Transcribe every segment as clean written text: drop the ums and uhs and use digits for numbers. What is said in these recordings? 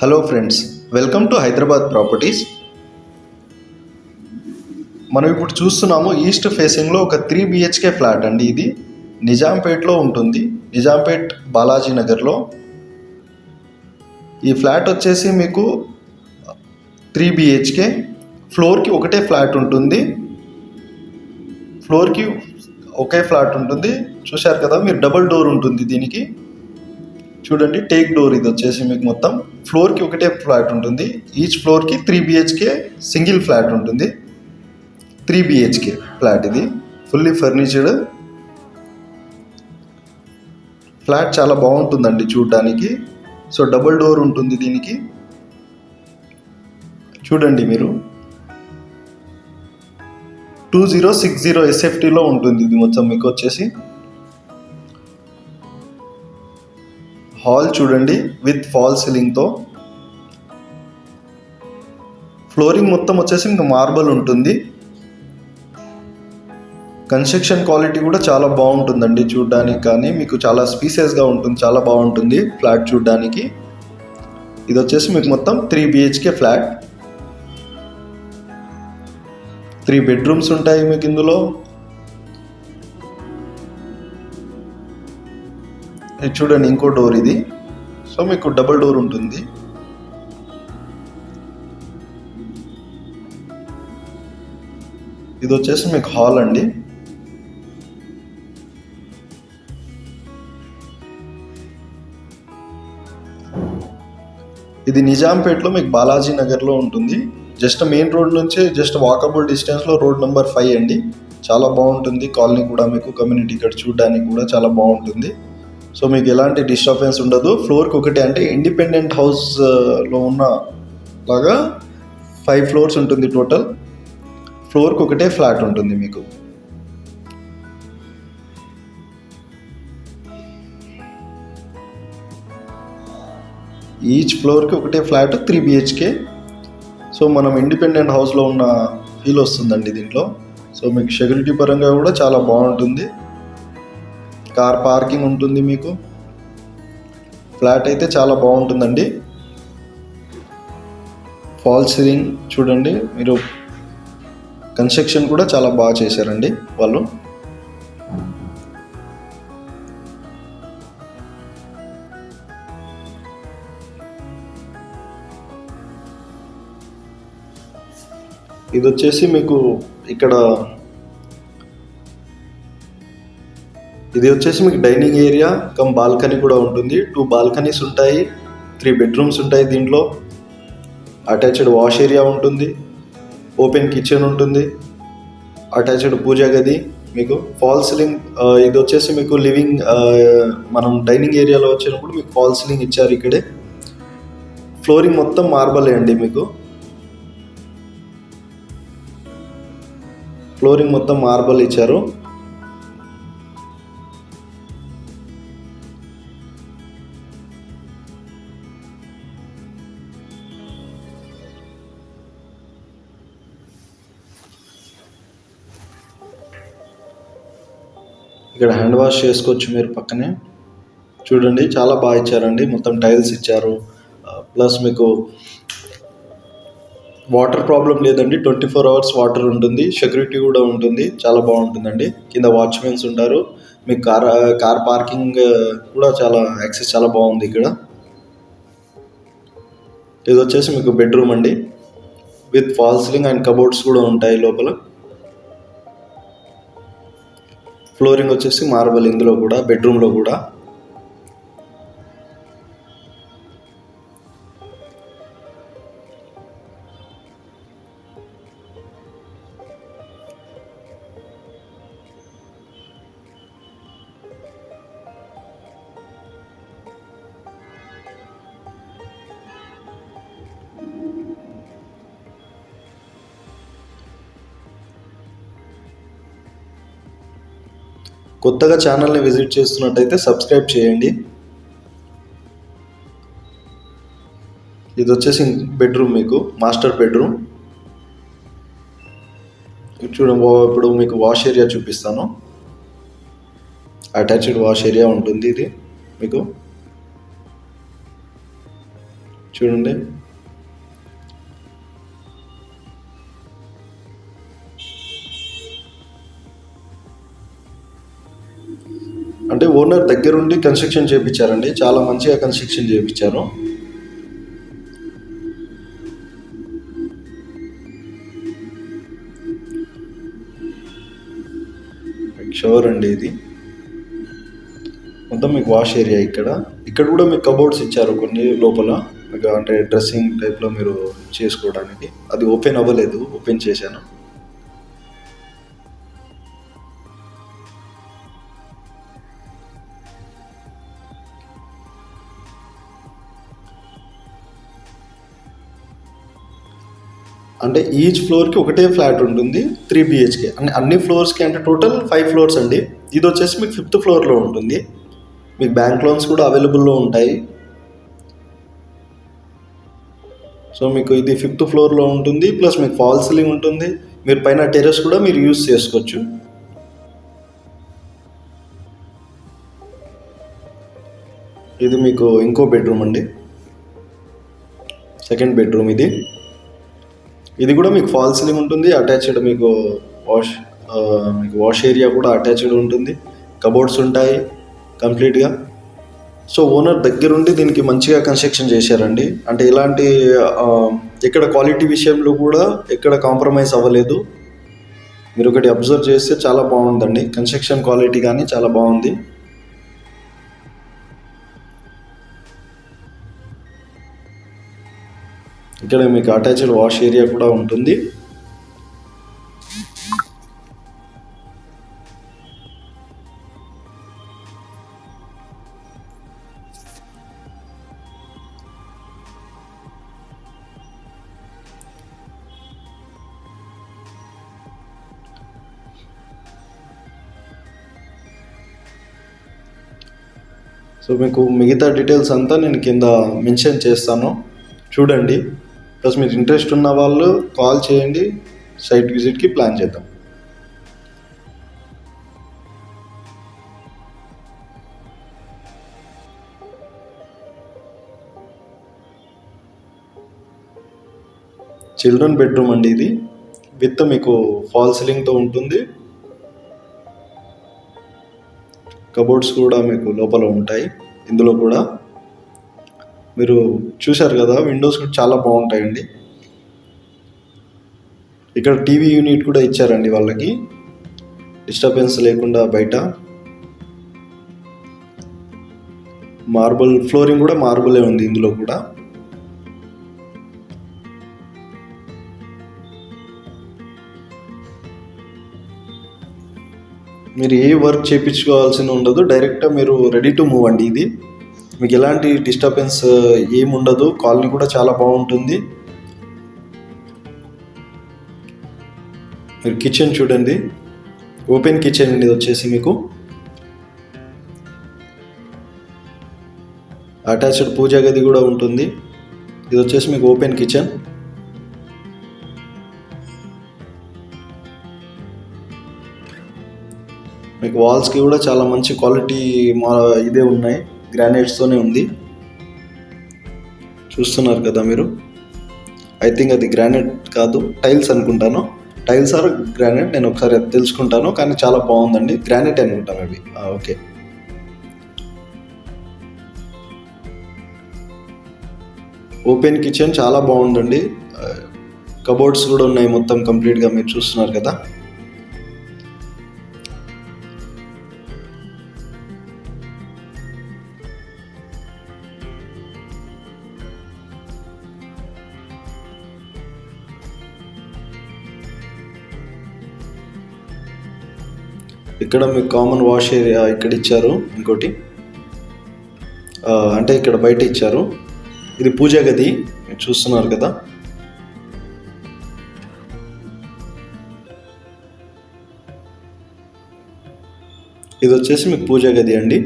Hello friends, welcome to Hyderabad properties. మనం ఇప్పుడు చూస్తున్నాము ఈస్ట్ ఫేసింగ్లో ఒక 3 BHK ఫ్లాట్ అండి. ఇది నిజాంపేట్లో ఉంటుంది, నిజాంపేట్ బాలాజీ నగర్లో. ఈ ఫ్లాట్ వచ్చేసి మీకు 3 BHK, ఫ్లోర్కి ఒకటే ఫ్లాట్ ఉంటుంది. ఫ్లోర్కి ఒకే ఫ్లాట్ ఉంటుంది. చూశారు కదా మీరు, డబుల్ డోర్ ఉంటుంది దీనికి. చూడండి, టేక్ డోర్ ఇది వచ్చేసి మీకు మొత్తం ఫ్లోర్కి ఒకటే ఫ్లాట్ ఉంటుంది. ఈచ్ ఫ్లోర్కి 3 BHK సింగిల్ ఫ్లాట్ ఉంటుంది. 3 BHK ఫ్లాట్ ఇది, ఫుల్లీ ఫర్నిచర్డ్ ఫ్లాట్. చాలా బాగుంటుందండి చూడడానికి. సో డబుల్ డోర్ ఉంటుంది దీనికి. చూడండి మీరు, 2060 SFTలో ఉంటుంది ఇది మొత్తం మీకు వచ్చేసి. హాల్ చూడండి, విత్ ఫాల్ సీలింగ్తో. ఫ్లోరింగ్ మొత్తం వచ్చేసి మీకు మార్బల్ ఉంటుంది. కన్స్ట్రక్షన్ క్వాలిటీ కూడా చాలా బాగుంటుందండి చూడడానికి. కానీ మీకు చాలా స్పీసియస్గా ఉంటుంది, చాలా బాగుంటుంది ఫ్లాట్ చూడడానికి. ఇది వచ్చేసి మీకు మొత్తం 3 BHK ఫ్లాట్. 3 బెడ్రూమ్స్ ఉంటాయి మీకు ఇందులో. ఇది చూడండి, ఇంకో డోర్ ఇది. సో మీకు డబుల్ డోర్ ఉంటుంది. ఇది వచ్చేసి మీకు హాల్ అండి. ఇది నిజాంపేట్లో మీకు బాలాజీ నగర్లో ఉంటుంది. జస్ట్ మెయిన్ రోడ్ నుంచి జస్ట్ వాకబుల్ డిస్టెన్స్లో రోడ్ నెంబర్ 5 అండి. చాలా బాగుంటుంది కాలనీ కూడా మీకు. కమ్యూనిటీ ఇక్కడ చూడడానికి కూడా చాలా బాగుంటుంది. సో మీకు ఎలాంటి డిస్టర్బెన్స్ ఉండదు. ఫ్లోర్కి ఒకటే, అంటే ఇండిపెండెంట్ హౌస్లో ఉన్న లాగా 5 ఫ్లోర్స్ ఉంటుంది టోటల్. ఫ్లోర్కి ఒకటే ఫ్లాట్ ఉంటుంది మీకు. ఈచ్ ఫ్లోర్కి ఒకటే ఫ్లాట్, 3 BHK. సో మనం ఇండిపెండెంట్ హౌస్లో ఉన్న ఫీల్ వస్తుందండి దీంట్లో. సో మీకు సెక్యూరిటీ పరంగా కూడా చాలా బాగుంటుంది. కార్ పార్కింగ్ ఉంటుంది మీకు. ఫ్లాట్ అయితే చాలా బాగుంటుందండి. ఫాల్ సీలింగ్ చూడండి మీరు. కన్స్ట్రక్షన్ కూడా చాలా బాగా చేశారండి వాళ్ళు. ఇది వచ్చేసి మీకు ఇక్కడ, ఇది వచ్చేసి మీకు డైనింగ్ ఏరియా కమ్ బాల్కనీ కూడా ఉంటుంది. 2 బాల్కనీస్ ఉంటాయి, 3 బెడ్రూమ్స్ ఉంటాయి దీంట్లో. అటాచ్డ్ వాష్ ఏరియా ఉంటుంది, ఓపెన్ కిచెన్ ఉంటుంది, అటాచ్డ్ పూజా గది మీకు. ఫాల్ సీలింగ్ ఇది వచ్చేసి మీకు లివింగ్, మనం డైనింగ్ ఏరియాలో వచ్చినప్పుడు మీకు ఫాల్ సీలింగ్ ఇచ్చారు ఇక్కడే. ఫ్లోరింగ్ మొత్తం మార్బలే అండి మీకు. ఫ్లోరింగ్ మొత్తం మార్బల్ ఇచ్చారు. ఇక్కడ హ్యాండ్ వాష్ చేసుకోవచ్చు మీరు పక్కనే. చూడండి, చాలా బాగా ఇచ్చారండి. మొత్తం టైల్స్ ఇచ్చారు. ప్లస్ మీకు వాటర్ ప్రాబ్లం లేదండి. 24 hours వాటర్ ఉంటుంది. సెక్యూరిటీ కూడా ఉంటుంది. చాలా బాగుంటుందండి. కింద వాచ్మెన్స్ ఉంటారు. మీకు కార్ పార్కింగ్ కూడా చాలా యాక్సెస్ చాలా బాగుంది ఇక్కడ. ఇది వచ్చేసి మీకు బెడ్రూమ్ అండి, with fall ceiling and cupboards కూడా ఉంటాయి లోపల. ఫ్లోరింగ్ వచ్చేసి మార్బల్ ఇందులో కూడా, బెడ్రూమ్లో కూడా. కొత్తగా ఛానల్ని విజిట్ చేస్తున్నట్టయితే సబ్స్క్రైబ్ చేయండి. ఇది వచ్చేసి బెడ్రూమ్ మీకు, మాస్టర్ బెడ్రూమ్. ఇప్పుడు మీకు వాష్ ఏరియా చూపిస్తాను. అటాచ్డ్ వాష్ ఏరియా ఉంటుంది ఇది మీకు. చూడండి. అంటే ఓనర్ దగ్గరుండి కన్స్ట్రక్షన్ చేయించారండి, చాలా మంచిగా కన్స్ట్రక్షన్ చేయించారు. షవర్ అండి ఇది. మొత్తం మీకు వాష్ ఏరియా ఇక్కడ కూడా మీకు కబోర్డ్స్ ఇచ్చారు కొన్ని లోపల, మీకు అంటే డ్రెస్సింగ్ టైప్లో మీరు చేసుకోవడానికి. అది ఓపెన్ అవ్వలేదు, ఓపెన్ చేశాను. అంటే ఈచ్ ఫ్లోర్కి ఒకటే ఫ్లాట్ ఉంటుంది, 3 BHK. అన్ని ఫ్లోర్స్కి అంటే టోటల్ 5 ఫ్లోర్స్ అండి. ఇది వచ్చేసి మీకు 5th ఫ్లోర్లో ఉంటుంది. మీకు బ్యాంక్ లోన్స్ కూడా అవైలబుల్లో ఉంటాయి. సో మీకు ఇది 5th ఫ్లోర్లో ఉంటుంది, ప్లస్ మీకు ఫాల్ సీలింగ్ ఉంటుంది. మీరు పైన టెర్రస్ కూడా మీరు యూజ్ చేసుకోవచ్చు. ఇది మీకు ఇంకో బెడ్రూమ్ అండి, సెకండ్ బెడ్రూమ్ ఇది. ఇది కూడా మీకు ఫాల్ సీలింగ్ ఉంటుంది, అటాచ్డ్ మీకు వాష్ ఏరియా కూడా అటాచ్డ్ ఉంటుంది, కబోర్డ్స్ ఉంటాయి కంప్లీట్గా. సో ఓనర్ దగ్గరుండి దీనికి మంచిగా కన్స్ట్రక్షన్ చేశారండి. అంటే ఇలాంటి ఇక్కడ క్వాలిటీ విషయంలో కూడా ఎక్కడ కాంప్రమైజ్ అవ్వలేదు. మీరు ఒకటి అబ్జర్వ్ చేస్తే చాలా బాగుందండి, కన్స్ట్రక్షన్ క్వాలిటీ కానీ చాలా బాగుంది. ఇక్కడ మీకు అటాచ్డ్ వాష్ ఏరియా కూడా ఉంటుంది. సో మీకు మిగతా డీటెయిల్స్ అంతా నేను కింద మెన్షన్ చేస్తాను, చూడండి. ప్లస్ మీరు ఇంట్రెస్ట్ ఉన్న వాళ్ళు కాల్ చేయండి, సైట్ విజిట్కి ప్లాన్ చేద్దాం. చిల్డ్రన్ బెడ్రూమ్ అండి ఇది, విత్ మీకు ఫాల్ సీలింగ్తో ఉంటుంది. కబోర్డ్స్ కూడా మీకు లోపల ఉంటాయి. ఇందులో కూడా మీరు చూశారు కదా, విండోస్ కూడా చాలా బాగుంటాయండి. ఇక్కడ టీవీ యూనిట్ కూడా ఇచ్చారండి వాళ్ళకి, డిస్టర్బెన్స్ లేకుండా. బయట మార్బుల్ ఫ్లోరింగ్ కూడా మార్బులే ఉంది ఇందులో కూడా. మీరు ఏ వర్క్ చేయించుకోవాల్సిన ఉండదు, డైరెక్ట్గా మీరు రెడీ టు మూవ్ అండి ఇది. మీకు ఎలాంటి డిస్టర్బెన్స్ ఏముండదు, కాలనీ కూడా చాలా బాగుంటుంది. మీరు కిచెన్ చూడండి, ఓపెన్ కిచెన్ అండి. ఇది వచ్చేసి మీకు అటాచ్డ్ పూజా గది కూడా ఉంటుంది. ఇది వచ్చేసి మీకు ఓపెన్ కిచెన్. మీకు వాల్స్కి కూడా చాలా మంచి క్వాలిటీ ఇదే ఉన్నాయి, గ్రానైట్స్తోనే ఉంది. చూస్తున్నారు కదా మీరు. ఐ థింక్ అది గ్రానైట్ కాదు, టైల్స్ అనుకుంటాను. టైల్స్ ఆర్ గ్రానైట్, నేను ఒకసారి తెలుసుకుంటాను. కానీ చాలా బాగుందండి, గ్రానైట్ అనుకుంటాను అవి. ఓకే. ఓపెన్ కిచెన్ చాలా బాగుందండి. కబోర్డ్స్ కూడా ఉన్నాయి మొత్తం కంప్లీట్గా, మీరు చూస్తున్నారు కదా. ఇక్కడ మీకు కామన్ వాష్ ఏరియా ఇక్కడ ఇచ్చారు. ఇంకోటి అంటే ఇక్కడ బయట ఇచ్చారు. ఇది పూజా గది, మీరు చూస్తున్నారు కదా. ఇది వచ్చేసి మీకు పూజా గది అండి.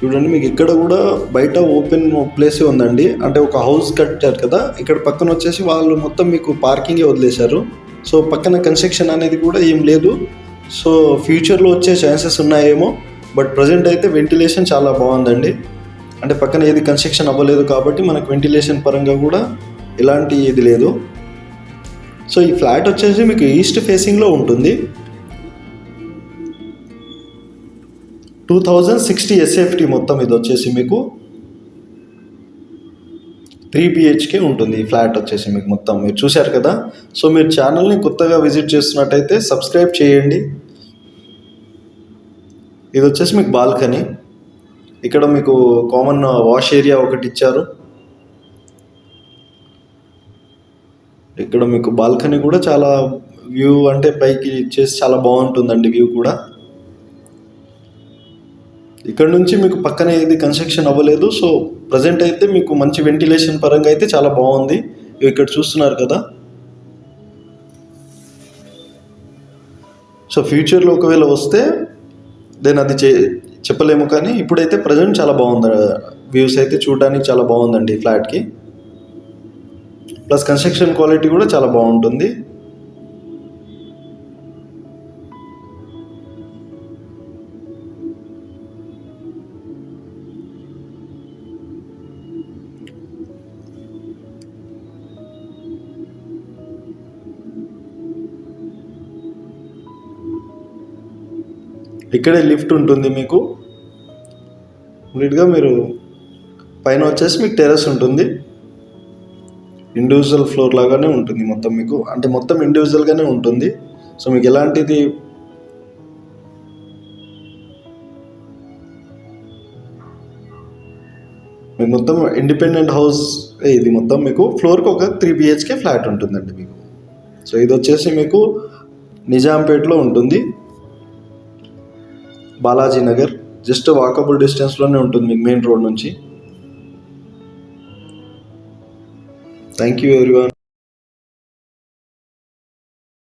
చూడండి, మీకు ఇక్కడ కూడా బయట ఓపెన్ ప్లేసే ఉందండి. అంటే ఒక హౌస్ కట్టారు కదా, ఇక్కడ పక్కన వచ్చేసి వాళ్ళు మొత్తం మీకు పార్కింగే వదిలేశారు. సో పక్కన కన్స్ట్రక్షన్ అనేది కూడా ఏం లేదు. సో ఫ్యూచర్లో వచ్చే ఛాన్సెస్ ఉన్నాయేమో, బట్ ప్రజెంట్ అయితే వెంటిలేషన్ చాలా బాగుందండి. అంటే పక్కన ఏది కన్స్ట్రక్షన్ అవ్వలేదు కాబట్టి మనకు వెంటిలేషన్ పరంగా కూడా ఎలాంటి ఇది లేదు. సో ఈ ఫ్లాట్ వచ్చేసి మీకు ఈస్ట్ ఫేసింగ్లో ఉంటుంది. 2060 SFT మొత్తం ఇది వచ్చేసి మీకు 3 BHK ఉంటుంది. ఈ ఫ్లాట్ వచ్చేసి మీకు మొత్తం మీరు చూశారు కదా. సో మీరు ఛానల్ని కొత్తగా విజిట్ చేస్తున్నట్టయితే సబ్స్క్రైబ్ చేయండి. ఇది వచ్చేసి మీకు బాల్కనీ. ఇక్కడ మీకు కామన్ వాష్ ఏరియా ఒకటి ఇచ్చారు. ఇక్కడ మీకు బాల్కనీ కూడా చాలా వ్యూ, అంటే పైకి ఇచ్చేసి చాలా బాగుంటుందండి వ్యూ కూడా. ఇక్కడ నుంచి మీకు పక్కన ఏది కన్స్ట్రక్షన్ అవ్వలేదు. సో ప్రజెంట్ అయితే మీకు మంచి వెంటిలేషన్ పరంగా అయితే చాలా బాగుంది. ఇక్కడ చూస్తున్నారు కదా. సో ఫ్యూచర్లో ఒకవేళ వస్తే దెన్ అది చెప్పలేము, కానీ ఇప్పుడైతే ప్రజెంట్ చాలా బాగుంది. వ్యూస్ అయితే చూడడానికి చాలా బాగుందండి ఫ్లాట్కి. ప్లస్ కన్స్ట్రక్షన్ క్వాలిటీ కూడా చాలా బాగుంటుంది. ఇక్కడే లిఫ్ట్ ఉంటుంది మీకు. కంప్లీట్గా మీరు పైన వచ్చేసి మీకు టెర్రస్ ఉంటుంది. ఇండివిజువల్ ఫ్లోర్ లాగానే ఉంటుంది మొత్తం మీకు, అంటే మొత్తం ఇండివిజువల్గానే ఉంటుంది. సో మీకు ఎలాంటిది మీకు మొత్తం ఇండిపెండెంట్ హౌస్. ఇది మొత్తం మీకు ఫ్లోర్కి ఒక 3 BHK ఫ్లాట్ ఉంటుందండి మీకు. సో ఇది వచ్చేసి మీకు నిజాంపేట్లో ఉంటుంది, బాలాజీ నగర్. జస్ట్ వాకబుల్ డిస్టెన్స్లోనే ఉంటుంది మీకు మెయిన్ రోడ్ నుంచి. Thank you everyone.